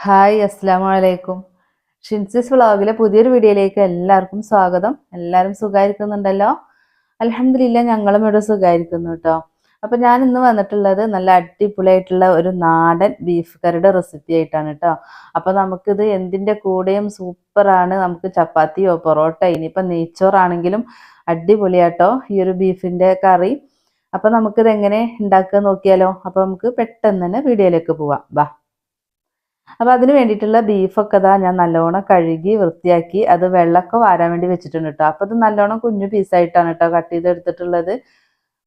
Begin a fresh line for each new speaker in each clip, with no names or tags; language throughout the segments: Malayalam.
ഹായ് അസ്സലാമു അലൈക്കും. ഷിൻസിസ് വ്ളോഗിലെ പുതിയൊരു വീഡിയോയിലേക്ക് എല്ലാവർക്കും സ്വാഗതം. എല്ലാവരും സുഖമായിരിക്കുന്നുണ്ടല്ലോ? അൽഹംദുലില്ലാ, ഞങ്ങളും ഇവിടെ സുഖമായിരിക്കുന്നു കേട്ടോ. അപ്പം ഞാൻ ഇന്ന് വന്നിട്ടുള്ളത് നല്ല അടിപൊളിയായിട്ടുള്ള ഒരു നാടൻ ബീഫ് കറിയുടെ റെസിപ്പി ആയിട്ടാണ് കേട്ടോ. അപ്പോൾ നമുക്കിത് എന്തിൻ്റെ കൂടെയും സൂപ്പറാണ്. നമുക്ക് ചപ്പാത്തിയോ പൊറോട്ട, ഇനിയിപ്പം നെയ്ച്ചോറാണെങ്കിലും അടിപൊളിയാട്ടോ ഈ ഒരു ബീഫിൻ്റെ കറി. അപ്പോൾ നമുക്കിത് എങ്ങനെ ഉണ്ടാക്കുക നോക്കിയാലോ? അപ്പോൾ നമുക്ക് പെട്ടെന്ന് തന്നെ വീഡിയോയിലേക്ക് പോവാം. ബാ. അപ്പോൾ അതിന് വേണ്ടിയിട്ടുള്ള ബീഫൊക്കെ ഇതാ ഞാൻ നല്ലോണം കഴുകി വൃത്തിയാക്കി അത് വെള്ളമൊക്കെ വാരാൻ വേണ്ടി വെച്ചിട്ടുണ്ട് കേട്ടോ. അപ്പോൾ ഇത് നല്ലോണം കുഞ്ഞു പീസായിട്ടാണ് കേട്ടോ കട്ട് ചെയ്തെടുത്തിട്ടുള്ളത്.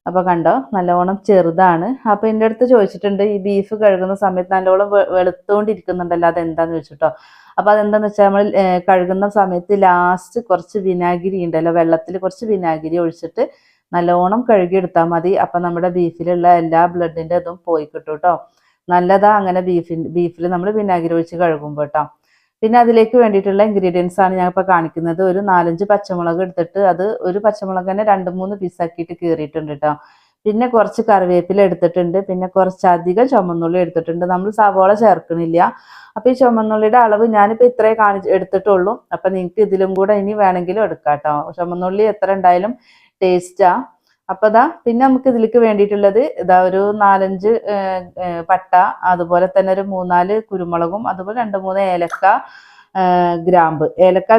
അപ്പോൾ കണ്ടോ, നല്ലോണം ചെറുതാണ്. അപ്പോൾ എൻ്റെ അടുത്ത് ചോദിച്ചിട്ടുണ്ട്, ഈ ബീഫ് കഴുകുന്ന സമയത്ത് നല്ലോണം വെളുത്തുകൊണ്ടിരിക്കുന്നുണ്ടല്ലോ, അതെന്താണെന്ന് ചോദിച്ചിട്ടോ. അപ്പോൾ അതെന്താണെന്ന് വെച്ചാൽ നമ്മൾ കഴുകുന്ന സമയത്ത് ലാസ്റ്റ് കുറച്ച് വിനാഗിരി ഉണ്ടല്ലോ, വെള്ളത്തിൽ കുറച്ച് വിനാഗിരി ഒഴിച്ചിട്ട് നല്ലോണം കഴുകിയെടുത്താൽ മതി. അപ്പം നമ്മുടെ ബീഫിലുള്ള എല്ലാ ബ്ലഡിൻ്റെ ഇതും പോയി കിട്ടും കേട്ടോ. നല്ലതാ അങ്ങനെ ബീഫിൽ നമ്മൾ വിനാഗിരി ഒഴിച്ച് കഴുകുമ്പോൾ കേട്ടോ. പിന്നെ അതിലേക്ക് വേണ്ടിയിട്ടുള്ള ഇൻഗ്രീഡിയൻസ് ആണ് ഞാൻ ഇപ്പോൾ കാണിക്കുന്നത്. ഒരു 4-5 പച്ചമുളക് എടുത്തിട്ട് അത് ഒരു പച്ചമുളക് തന്നെ 2-3 പീസാക്കിയിട്ട് കീറിയിട്ടുണ്ട് കേട്ടോ. പിന്നെ കുറച്ച് കറിവേപ്പില എടുത്തിട്ടുണ്ട്. പിന്നെ കുറച്ചധികം ചുമന്നുള്ളി എടുത്തിട്ടുണ്ട്. നമ്മൾ സവോള ചേർക്കണില്ല. അപ്പോൾ ഈ ചുമന്നുള്ളിയുടെ അളവ് ഞാനിപ്പോൾ ഇത്രേ എടുത്തിട്ടുള്ളൂ. അപ്പം നിങ്ങൾക്ക് ഇതിലും കൂടെ ഇനി വേണമെങ്കിലും എടുക്കാം കേട്ടോ. ചുമന്നുള്ളി എത്ര ഉണ്ടായാലും ടേസ്റ്റാ. അപ്പോൾ ഇതാ, പിന്നെ നമുക്ക് ഇതിലേക്ക് വേണ്ടിയിട്ടുള്ളത് ഇതാ ഒരു 4-5 പട്ട, അതുപോലെ തന്നെ ഒരു 3-4 കുരുമുളകും, അതുപോലെ 2-3 ഏലക്ക,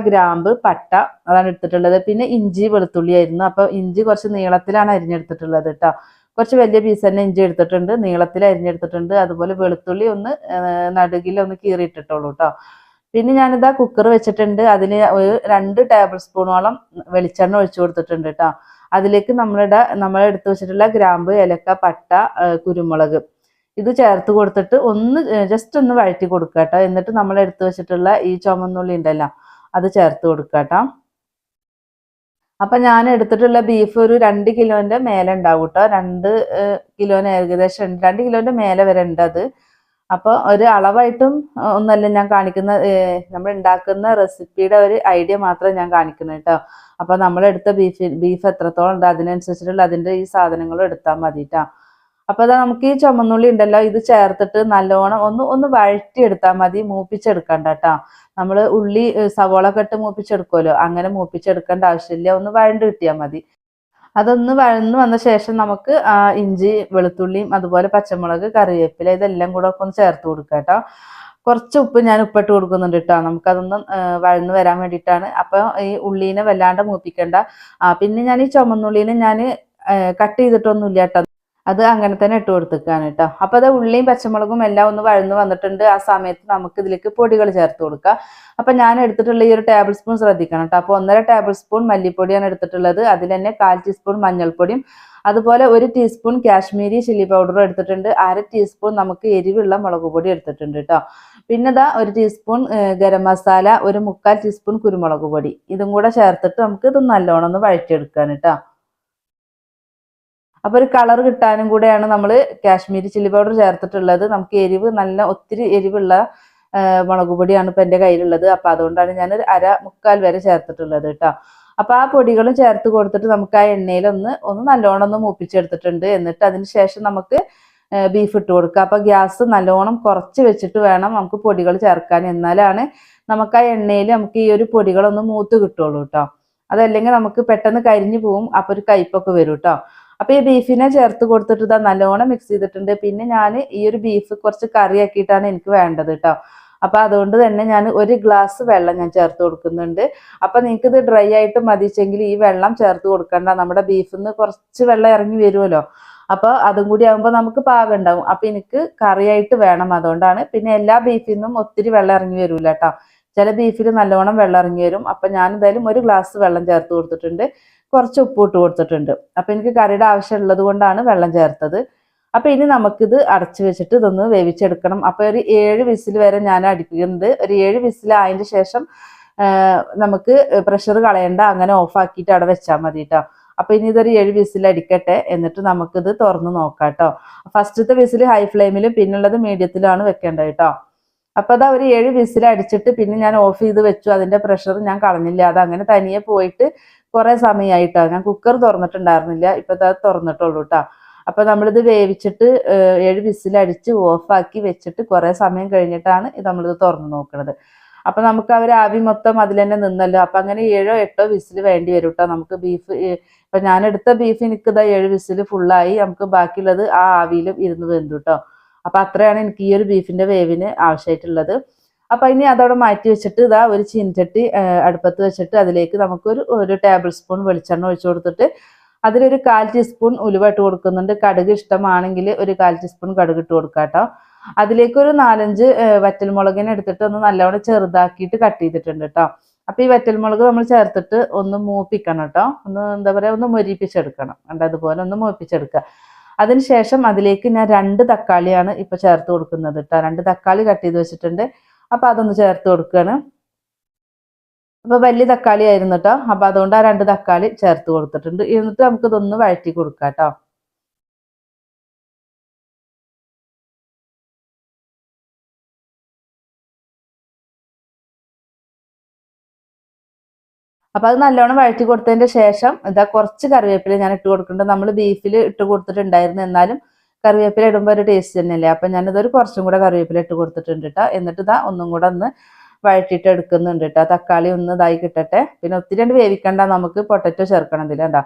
ഗ്രാമ്പ്, പട്ട, അതാണ് എടുത്തിട്ടുള്ളത്. പിന്നെ ഇഞ്ചി വെളുത്തുള്ളി ആയിരുന്നു. അപ്പോൾ ഇഞ്ചി കുറച്ച് നീളത്തിലാണ് അരിഞ്ഞെടുത്തിട്ടുള്ളത് കേട്ടോ. കുറച്ച് വലിയ പീസ് തന്നെ ഇഞ്ചി എടുത്തിട്ടുണ്ട്, നീളത്തിൽ അരിഞ്ഞെടുത്തിട്ടുണ്ട്. അതുപോലെ വെളുത്തുള്ളി ഒന്ന് നടുകിലൊന്ന് കീറിയിട്ടിട്ടുള്ളൂ കേട്ടോ. പിന്നെ ഞാനിതാ കുക്കർ വെച്ചിട്ടുണ്ട്. അതിന് ഒരു 2 ടേബിൾ സ്പൂണോളം വെളിച്ചെണ്ണ ഒഴിച്ചു കൊടുത്തിട്ടുണ്ട് കേട്ടോ. അതിലേക്ക് നമ്മൾ എടുത്തു വെച്ചിട്ടുള്ള ഗ്രാമ്പ്, ഏലക്ക, പട്ട, കുരുമുളക് ഇത് ചേർത്ത് കൊടുത്തിട്ട് ജസ്റ്റ് ഒന്ന് വഴറ്റി കൊടുക്കുക കേട്ടോ. എന്നിട്ട് നമ്മൾ എടുത്തു വെച്ചിട്ടുള്ള ഈ ചുമന്നുള്ളി ഉണ്ടല്ലോ, അത് ചേർത്ത് കൊടുക്കുക കേട്ടോ. അപ്പം ഞാൻ എടുത്തിട്ടുള്ള ബീഫ് ഒരു 2 കിലോൻ്റെ മേലെ ഉണ്ടാവും കേട്ടോ. 2 കിലോന് ഏകദേശം 2 കിലോൻ്റെ മേലെ വരെ ഉണ്ട് അത്. അപ്പോൾ ഒരു അളവായിട്ടും ഒന്നല്ല ഞാൻ കാണിക്കുന്ന, നമ്മൾ ഉണ്ടാക്കുന്ന റെസിപ്പിയുടെ ഒരു ഐഡിയ മാത്രം ഞാൻ കാണിക്കുന്നത് കേട്ടോ. അപ്പോൾ നമ്മളെടുത്ത ബീഫ് എത്രത്തോളം ഉണ്ട് അതിനനുസരിച്ചിട്ടുള്ള അതിൻ്റെ ഈ സാധനങ്ങളും എടുത്താൽ മതി കേട്ടോ. അപ്പോൾ അതാ നമുക്ക് ഈ ചുമന്നുള്ളി ഉണ്ടല്ലോ, ഇത് ചേർത്തിട്ട് നല്ലോണം ഒന്ന് വഴറ്റിയെടുത്താൽ മതി, മൂപ്പിച്ചെടുക്കണ്ട കേട്ടോ. നമ്മൾ ഉള്ളി സവോള കെട്ട് മൂപ്പിച്ചെടുക്കുമല്ലോ, അങ്ങനെ മൂപ്പിച്ചെടുക്കേണ്ട ആവശ്യമില്ല, ഒന്ന് വഴണ്ട് കിട്ടിയാൽ മതി. അതൊന്ന് വഴന്ന് വന്ന ശേഷം നമുക്ക് ഇഞ്ചി, വെളുത്തുള്ളിയും, അതുപോലെ പച്ചമുളക്, കറിവേപ്പില ഇതെല്ലാം കൂടെ ഒക്കെ ഒന്ന് ചേർത്ത് കൊടുക്കുക കേട്ടോ. കുറച്ച് ഉപ്പ് ഞാൻ ഉപ്പിട്ട് കൊടുക്കുന്നുണ്ട് കേട്ടോ. നമുക്കതൊന്ന് വഴന്ന് വരാൻ വേണ്ടിയിട്ടാണ്. അപ്പോൾ ഈ ഉള്ളീനെ വല്ലാണ്ട് മൂപ്പിക്കണ്ട. പിന്നെ ഞാൻ ഈ ചുമന്നുള്ളീനെ ഞാൻ കട്ട് ചെയ്തിട്ടൊന്നുമില്ല കേട്ടോ. അത് അങ്ങനെ തന്നെ ഇട്ട് കൊടുത്തേക്കാണ് കേട്ടോ. അപ്പോൾ അത് ഉള്ളിയും പച്ചമുളകും എല്ലാം ഒന്ന് വഴന്ന് വന്നിട്ടുണ്ട്. ആ സമയത്ത് നമുക്ക് ഇതിലേക്ക് പൊടികൾ ചേർത്ത് കൊടുക്കാം. അപ്പം ഞാൻ എടുത്തിട്ടുള്ള ഈ ഒരു ടേബിൾ സ്പൂൺ ശ്രദ്ധിക്കണം കേട്ടോ. അപ്പോൾ 1.5 ടേബിൾ സ്പൂൺ മല്ലിപ്പൊടിയാണ് എടുത്തിട്ടുള്ളത്. അതിൽ തന്നെ 1/4 ടീസ്പൂൺ മഞ്ഞൾപ്പൊടിയും, അതുപോലെ 1 ടീസ്പൂൺ കാശ്മീരി ചില്ലി പൗഡറും എടുത്തിട്ടുണ്ട്. 1/2 ടീസ്പൂൺ നമുക്ക് എരിവുള്ള മുളക് പൊടി എടുത്തിട്ടുണ്ട് കേട്ടോ. പിന്നെ ഇതാ 1 ടീസ്പൂൺ ഗരം മസാല, 1/4 ടീസ്പൂൺ കുരുമുളക് പൊടി, ഇതും കൂടെ ചേർത്തിട്ട് നമുക്ക് ഇത് നല്ലോണം ഒന്ന് വഴറ്റിയെടുക്കാൻ കേട്ടോ. അപ്പോൾ ഒരു കളർ കിട്ടാനും കൂടെയാണ് നമ്മൾ കാശ്മീരി ചില്ലി പൗഡർ ചേർത്തിട്ടുള്ളത്. നമുക്ക് ഒത്തിരി എരിവുള്ള മുളക് പൊടിയാണ് ഇപ്പം എൻ്റെ കയ്യിലുള്ളത്. അപ്പോൾ അതുകൊണ്ടാണ് ഞാനൊരു 1/4 വരെ ചേർത്തിട്ടുള്ളത് കേട്ടോ. അപ്പോൾ ആ പൊടികളും ചേർത്ത് കൊടുത്തിട്ട് നമുക്ക് ആ എണ്ണയിൽ ഒന്ന് നല്ലോണം ഒന്ന് മൂപ്പിച്ചെടുത്തിട്ടുണ്ട്. എന്നിട്ട് അതിന് ശേഷം നമുക്ക് ബീഫ് ഇട്ട് കൊടുക്കുക. അപ്പോൾ ഗ്യാസ് നല്ലോണം കുറച്ച് വെച്ചിട്ട് വേണം നമുക്ക് പൊടികൾ ചേർക്കാൻ. എന്നാലാണ് നമുക്ക് ആ എണ്ണയിൽ നമുക്ക് ഈ ഒരു പൊടികളൊന്ന് മൂത്ത് കിട്ടുള്ളൂ കേട്ടോ. അതല്ലെങ്കിൽ നമുക്ക് പെട്ടെന്ന് കരിഞ്ഞു പോവും, അപ്പോൾ ഒരു കയ്പ്പൊക്കെ വരും കേട്ടോ. അപ്പോൾ ഈ ബീഫിനെ ചേർത്ത് കൊടുത്തിട്ട് ഇതാ നല്ലോണം മിക്സ് ചെയ്തിട്ടുണ്ട്. പിന്നെ ഞാൻ ഈ ഒരു ബീഫ് കുറച്ച് കറിയാക്കിയിട്ടാണ് എനിക്ക് വേണ്ടത് കേട്ടോ. അപ്പോൾ അതുകൊണ്ട് തന്നെ ഞാൻ 1 ഗ്ലാസ് വെള്ളം ഞാൻ ചേർത്ത് കൊടുക്കുന്നുണ്ട്. അപ്പോൾ നിങ്ങൾക്ക് ഇത് ഡ്രൈ ആയിട്ട് മതിച്ചെങ്കിൽ ഈ വെള്ളം ചേർത്ത് കൊടുക്കണ്ട. നമ്മുടെ ബീഫിൽ നിന്ന് കുറച്ച് വെള്ളം ഇറങ്ങി വരുമല്ലോ, അപ്പോൾ അതും കൂടി ആകുമ്പോൾ നമുക്ക് പാകം ഉണ്ടാവും. അപ്പോൾ എനിക്ക് കറിയായിട്ട് വേണം, അതുകൊണ്ടാണ്. പിന്നെ എല്ലാ ബീഫിൽ നിന്നും ഒത്തിരി വെള്ളം ഇറങ്ങി വരില്ല കേട്ടോ. ചില ബീഫിൽ നല്ലോണം വെള്ളം ഇറങ്ങി വരും. അപ്പം ഞാൻ എന്തായാലും 1 ഗ്ലാസ് വെള്ളം ചേർത്ത് കൊടുത്തിട്ടുണ്ട്. കുറച്ച് ഉപ്പ് ഇട്ട് കൊടുത്തിട്ടുണ്ട്. അപ്പം എനിക്ക് കറിയുടെ ആവശ്യമുള്ളത് കൊണ്ടാണ് വെള്ളം ചേർത്തത്. അപ്പം ഇനി നമുക്കിത് അടച്ചു വെച്ചിട്ട് ഇതൊന്ന് വേവിച്ചെടുക്കണം. അപ്പോൾ ഒരു 7 വിസിൽ വരെ ഞാൻ അടുപ്പിക്കുന്നത്. ഒരു 7 വിസിൽ ആയതിന് ശേഷം നമുക്ക് പ്രഷർ കളയണ്ട, അങ്ങനെ ഓഫാക്കിയിട്ട് അവിടെ വെച്ചാൽ മതി കേട്ടോ. അപ്പോൾ ഇനി ഇതൊരു 7 വിസിൽ അടിക്കട്ടെ, എന്നിട്ട് നമുക്കിത് തുറന്ന് നോക്കാം കേട്ടോ. ഫസ്റ്റത്തെ വിസിൽ ഹൈ ഫ്ലെയിമിലും പിന്നുള്ളത് മീഡിയത്തിലാണ് വെക്കേണ്ടത് കേട്ടോ. അപ്പോൾ അതാ ഒരു 7 വിസിൽ അടിച്ചിട്ട് പിന്നെ ഞാൻ ഓഫ് ചെയ്ത് വെച്ചു. അതിൻ്റെ പ്രഷർ ഞാൻ കളഞ്ഞില്ല, അത് അങ്ങനെ തനിയെ പോയിട്ട് കുറേ സമയമായിട്ടോ. ഞാൻ കുക്കർ തുറന്നിട്ടുണ്ടായിരുന്നില്ല, ഇപ്പോൾ അത് തുറന്നിട്ടുള്ളൂ കേട്ടോ. അപ്പോൾ നമ്മളിത് വേവിച്ചിട്ട് 7 വിസിലടിച്ച് ഓഫാക്കി വെച്ചിട്ട് കുറേ സമയം കഴിഞ്ഞിട്ടാണ് നമ്മളിത് തുറന്ന് നോക്കുന്നത്. അപ്പോൾ നമുക്ക് ആ ഒരു ആവി മൊത്തം അതിൽ തന്നെ നിന്നല്ലോ. അപ്പം അങ്ങനെ 7 8 വിസിൽ വേണ്ടി വരും കേട്ടോ. നമുക്ക് ബീഫ് ഇപ്പം ഞാനെടുത്ത ബീഫ് എനിക്കിതാ 7 വിസിൽ ഫുള്ളായി. നമുക്ക് ബാക്കിയുള്ളത് ആ ആവിയിലും ഇരുന്ന് വെന്തു കേട്ടോ. അപ്പം അത്രയാണ് എനിക്ക് ഈ ഒരു ബീഫിൻ്റെ വേവിന് ആവശ്യമായിട്ടുള്ളത്. അപ്പം ഇനി അതവിടെ മാറ്റി വെച്ചിട്ട് ഇതാ ഒരു ചീനച്ചട്ടി അടുപ്പത്ത് വെച്ചിട്ട് അതിലേക്ക് ഒരു ടേബിൾ സ്പൂൺ വെളിച്ചെണ്ണ ഒഴിച്ചു കൊടുത്തിട്ട് അതിലൊരു 1/4 ടീസ്പൂൺ ഉലുവ ഇട്ട് കൊടുക്കുന്നുണ്ട്. കടുക് ഇഷ്ടമാണെങ്കിൽ ഒരു 1/4 ടീസ്പൂൺ കടുക് ഇട്ട് കൊടുക്കാം കേട്ടോ. അതിലേക്ക് ഒരു 4-5 വറ്റൽമുളകിനെ എടുത്തിട്ട് ഒന്ന് നല്ലവണ്ണം ചെറുതാക്കിയിട്ട് കട്ട് ചെയ്തിട്ടുണ്ട് കേട്ടോ. അപ്പോൾ ഈ വറ്റൽമുളക് നമ്മൾ ചേർത്തിട്ട് ഒന്ന് മൂപ്പിക്കണം കേട്ടോ. എന്താ പറയുക, ഒന്ന് മൊരിപ്പിച്ചെടുക്കണം. അതുപോലെ ഒന്ന് മൂപ്പിച്ചെടുക്കുക. അതിനുശേഷം അതിലേക്ക് ഞാൻ 2 തക്കാളിയാണ് ഇപ്പോൾ ചേർത്ത് കൊടുക്കുന്നത് കേട്ടോ. 2 തക്കാളി കട്ട് ചെയ്ത് വെച്ചിട്ടുണ്ട്. അപ്പോൾ അതൊന്ന് ചേർത്ത് കൊടുക്കുകയാണ്. അപ്പോൾ വലിയ തക്കാളി ആയിരുന്നു കേട്ടോ. അപ്പോൾ അതുകൊണ്ട് ആ 2 തക്കാളി ചേർത്ത് കൊടുത്തിട്ടുണ്ട്. എന്നിട്ട് നമുക്കിതൊന്ന് വഴറ്റി കൊടുക്കാം കേട്ടോ. അപ്പോൾ അത് നല്ലോണം വഴറ്റി കൊടുത്തതിൻ്റെ ശേഷം ഇതാ കുറച്ച് കറിവേപ്പില ഞാൻ ഇട്ട് കൊടുക്കുന്നുണ്ട്. നമ്മൾ ബീഫിൽ ഇട്ട് കൊടുത്തിട്ടുണ്ടായിരുന്നു, എന്നാലും കറിവേപ്പില ഇടുമ്പോൾ ഒരു ടേസ്റ്റ് തന്നെയല്ലേ. അപ്പം ഞാനിതൊരു കുറച്ചും കൂടെ കറിവേപ്പില ഇട്ട് കൊടുത്തിട്ടുണ്ട് കേട്ടോ. എന്നിട്ട് ഇതാ ഒന്നും കൂടെ ഒന്ന് വഴറ്റിയിട്ട് എടുക്കുന്നുണ്ട് കേട്ടോ. തക്കാളി ഒന്ന് ഇതായി കിട്ടട്ടെ. പിന്നെ ഒത്തിരി കണ്ട് വേവിക്കണ്ട, നമുക്ക് പൊട്ടറ്റോ ചേർക്കണം ഇതിൽ കേട്ടോ.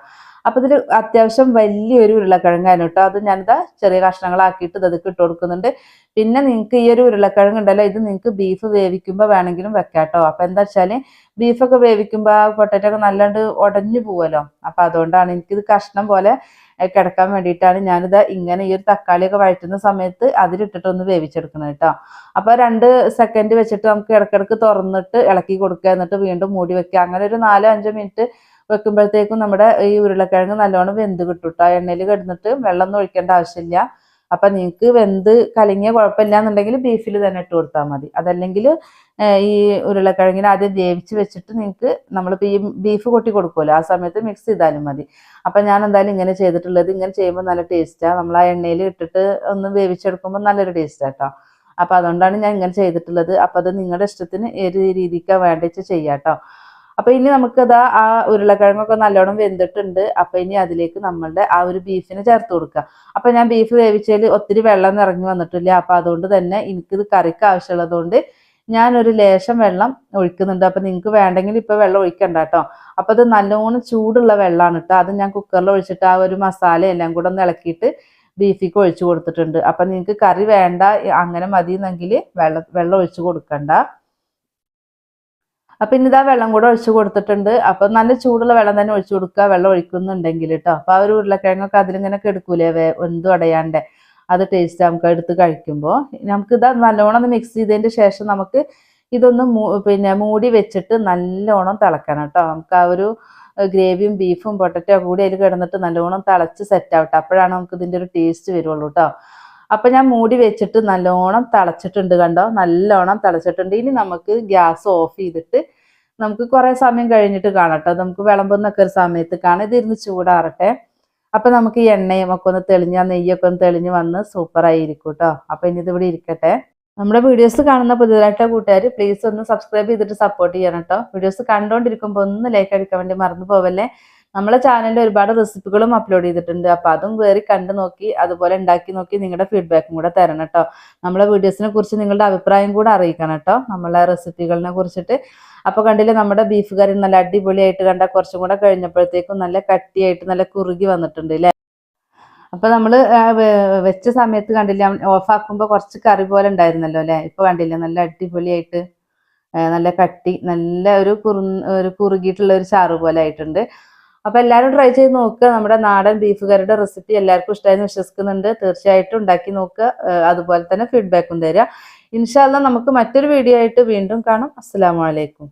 അപ്പോൾ ഇതിൽ അത്യാവശ്യം വലിയൊരു ഉരുളക്കിഴങ്ങായിരുന്നു കേട്ടോ. അത് ഞാനിതാ ചെറിയ കഷ്ണങ്ങളാക്കിയിട്ട് ഇതൊക്കെ ഇട്ട് കൊടുക്കുന്നുണ്ട്. പിന്നെ നിങ്ങൾക്ക് ഈ ഒരു ഉരുളക്കിഴങ്ങ് ഉണ്ടല്ലോ, ഇത് നിങ്ങൾക്ക് ബീഫ് വേവിക്കുമ്പോൾ വേണമെങ്കിലും വെക്കാം കേട്ടോ. അപ്പോൾ എന്താ വെച്ചാൽ ബീഫൊക്കെ വേവിക്കുമ്പോൾ ആ പൊട്ടറ്റോ ഒക്കെ നല്ലാണ്ട് ഉടഞ്ഞു പോവുമല്ലോ. അപ്പോൾ അതുകൊണ്ടാണ് എനിക്കിത് കഷ്ണം പോലെ കിടക്കാൻ വേണ്ടിയിട്ടാണ് ഞാനിത് ഇങ്ങനെ ഈ ഒരു തക്കാളിയൊക്കെ വഴറ്റുന്ന സമയത്ത് അതിലിട്ടിട്ടൊന്ന് വേവിച്ചെടുക്കുന്നത് കേട്ടോ. അപ്പോൾ 2 സെക്കൻഡ് വെച്ചിട്ട് നമുക്ക് ഇടയ്ക്കിടയ്ക്ക് തുറന്നിട്ട് ഇളക്കി കൊടുക്കുക, എന്നിട്ട് വീണ്ടും മൂടി വെക്കുക. അങ്ങനെ ഒരു 4-5 മിനിറ്റ് വെക്കുമ്പോഴത്തേക്കും നമ്മുടെ ഈ ഉരുളക്കിഴങ്ങ് നല്ലോണം വെന്ത് കിട്ടും കേട്ടോ. എണ്ണയിൽ കിടന്നിട്ട് വെള്ളമൊന്നും ഒഴിക്കേണ്ട ആവശ്യമില്ല. അപ്പം നിങ്ങൾക്ക് വെന്ത് കലങ്ങിയ കുഴപ്പമില്ല എന്നുണ്ടെങ്കിൽ ബീഫിൽ തന്നെ ഇട്ട് കൊടുത്താൽ മതി. അതല്ലെങ്കിൽ ഈ ഉരുളക്കിഴങ്ങിന് ആദ്യം വേവിച്ച് വെച്ചിട്ട് നിങ്ങൾക്ക് നമ്മളിപ്പോൾ ഈ ബീഫ് കൊട്ടി കൊടുക്കുമല്ലോ, ആ സമയത്ത് മിക്സ് ചെയ്താലും മതി. അപ്പം ഞാൻ എന്തായാലും ഇങ്ങനെ ചെയ്തിട്ടുള്ളത്. ഇങ്ങനെ ചെയ്യുമ്പോൾ നല്ല ടേസ്റ്റാണ്. നമ്മൾ ആ എണ്ണയിൽ ഇട്ടിട്ട് ഒന്ന് വേവിച്ചെടുക്കുമ്പോൾ നല്ലൊരു ടേസ്റ്റാണ് കേട്ടോ. അപ്പം അതുകൊണ്ടാണ് ഞാൻ ഇങ്ങനെ ചെയ്തിട്ടുള്ളത്. അപ്പം അത് നിങ്ങളുടെ ഇഷ്ടത്തിന് ഏത് രീതിക്കാണ് വേണ്ടിച്ച് ചെയ്യാം കേട്ടോ. അപ്പോൾ ഇനി നമുക്കതാ ആ ഉരുളക്കിഴങ്ങൊക്കെ നല്ലോണം വെന്തിട്ടുണ്ട്. അപ്പോൾ ഇനി അതിലേക്ക് നമ്മളുടെ ആ ഒരു ബീഫിനെ ചേർത്ത് കൊടുക്കുക. അപ്പോൾ ഞാൻ ബീഫ് വേവിച്ചതിൽ ഒത്തിരി വെള്ളം ഇറങ്ങി വന്നിട്ടില്ല. അപ്പോൾ അതുകൊണ്ട് തന്നെ എനിക്കിത് കറിക്ക് ആവശ്യമുള്ളതുകൊണ്ട് ഞാനൊരു ലേശം വെള്ളം ഒഴിക്കുന്നുണ്ട്. അപ്പോൾ നിങ്ങൾക്ക് വേണ്ടെങ്കിൽ ഇപ്പോൾ വെള്ളം ഒഴിക്കണ്ട കേട്ടോ. അപ്പോൾ അത് നല്ലോണം ചൂടുള്ള വെള്ളമാണ് കേട്ടോ. അത് ഞാൻ കുക്കറിൽ ഒഴിച്ചിട്ട് ആ ഒരു മസാല എല്ലാം കൂടെ ഒന്ന് ഇളക്കിയിട്ട് ബീഫിക്ക് ഒഴിച്ചു കൊടുത്തിട്ടുണ്ട്. അപ്പം നിങ്ങൾക്ക് കറി വേണ്ട, അങ്ങനെ മതിയെന്നെങ്കിൽ വെള്ളം ഒഴിച്ച് കൊടുക്കണ്ട. അപ്പം ഇനി ഇതാ വെള്ളം കൂടെ ഒഴിച്ച് കൊടുത്തിട്ടുണ്ട്. അപ്പം നല്ല ചൂടുള്ള വെള്ളം തന്നെ ഒഴിച്ചു കൊടുക്കുക, വെള്ളം ഒഴിക്കുന്നുണ്ടെങ്കിൽ കേട്ടോ. അപ്പോൾ ആ ഒരു ഉരുളക്കിഴങ്ങൊക്കെ അതിലിങ്ങനെ കെടുക്കൂലേ എന്തും അടയാണ്ട്, അത് ടേസ്റ്റ് നമുക്ക് എടുത്ത് കഴിക്കുമ്പോൾ. നമുക്കിതാ നല്ലോണം ഒന്ന് മിക്സ് ചെയ്തതിൻ്റെ ശേഷം നമുക്ക് ഇതൊന്ന് മൂടി വെച്ചിട്ട് നല്ലോണം തിളക്കണം കേട്ടോ. നമുക്ക് ആ ഒരു ഗ്രേവിയും ബീഫും പൊട്ടറ്റോ കൂടി അതിൽ കിടന്നിട്ട് നല്ലോണം തിളച്ച് സെറ്റ് ആവട്ടെ. അപ്പോഴാണ് നമുക്ക് ഇതിൻ്റെ ഒരു ടേസ്റ്റ് വരുള്ളൂ കേട്ടോ. അപ്പം ഞാൻ മൂടി വെച്ചിട്ട് നല്ലോണം തിളച്ചിട്ടുണ്ട് കണ്ടോ, നല്ലോണം തിളച്ചിട്ടുണ്ട്. ഇനി നമുക്ക് ഗ്യാസ് ഓഫ് ചെയ്തിട്ട് നമുക്ക് കുറേ സമയം കഴിഞ്ഞിട്ട് കാണാം കേട്ടോ. നമുക്ക് വിളമ്പുന്നൊക്കെ ഒരു സമയത്ത് കാണാം. ഇതിരുന്ന് ചൂടാറട്ടെ. അപ്പം നമുക്ക് ഈ എണ്ണയും ഒക്കെ ഒന്ന് തെളിഞ്ഞ്, നെയ്യൊക്കെ ഒന്ന് തെളിഞ്ഞ് വന്ന് സൂപ്പറായിരിക്കും കേട്ടോ. അപ്പം ഇനി ഇതിവിടെ ഇരിക്കട്ടെ. നമ്മുടെ വീഡിയോസ് കാണുന്ന പുതിയതായിട്ട് കൂട്ടുകാർ പ്ലീസ് ഒന്ന് സബ്സ്ക്രൈബ് ചെയ്തിട്ട് സപ്പോർട്ട് ചെയ്യണം കേട്ടോ. വീഡിയോസ് കണ്ടുകൊണ്ടിരിക്കുമ്പോൾ ഒന്ന് ലൈക്ക് അടിക്കാൻ വേണ്ടി മറന്നു പോവല്ലേ. നമ്മളെ ചാനലിൽ ഒരുപാട് റെസിപ്പികളും അപ്ലോഡ് ചെയ്തിട്ടുണ്ട്. അപ്പോൾ അതും കയറി കണ്ടു നോക്കി അതുപോലെ ഉണ്ടാക്കി നോക്കി നിങ്ങളുടെ ഫീഡ്ബാക്കും കൂടെ തരണം കേട്ടോ. നമ്മളെ വീഡിയോസിനെ കുറിച്ച് നിങ്ങളുടെ അഭിപ്രായം കൂടെ അറിയിക്കണം കേട്ടോ, നമ്മളെ റെസിപ്പികളിനെ കുറിച്ചിട്ട്. അപ്പോൾ കണ്ടില്ലേ, നമ്മുടെ ബീഫ് കറി നല്ല അടിപൊളിയായിട്ട് കണ്ട കുറച്ചും കൂടെ കഴിഞ്ഞപ്പോഴത്തേക്കും നല്ല കട്ടിയായിട്ട് നല്ല കുറുകി വന്നിട്ടുണ്ട് അല്ലേ. അപ്പോൾ നമ്മൾ വെച്ച സമയത്ത് കണ്ടില്ല, ഓഫാക്കുമ്പോൾ കുറച്ച് കറി പോലെ ഉണ്ടായിരുന്നല്ലോ അല്ലേ. ഇപ്പോൾ കണ്ടില്ല, നല്ല അടിപൊളിയായിട്ട് നല്ല കട്ടി, നല്ല ഒരു കുറുകിയിട്ടുള്ള ഒരു ചാറ് പോലെ ആയിട്ടുണ്ട്. അപ്പോൾ എല്ലാവരും ട്രൈ ചെയ്ത് നോക്കുക. നമ്മുടെ നാടൻ ബീഫ് കറിയുടെ റെസിപ്പി എല്ലാവർക്കും ഇഷ്ടമായെന്ന് വിശ്വസിക്കുന്നുണ്ട്. തീർച്ചയായിട്ടും ഉണ്ടാക്കി നോക്കുക. അതുപോലെ തന്നെ ഫീഡ്ബാക്കും തരിക. ഇൻഷാ അല്ലാഹ് നമുക്ക് മറ്റൊരു വീഡിയോ ആയിട്ട് വീണ്ടും കാണാം. അസ്സലാമു അലൈക്കും.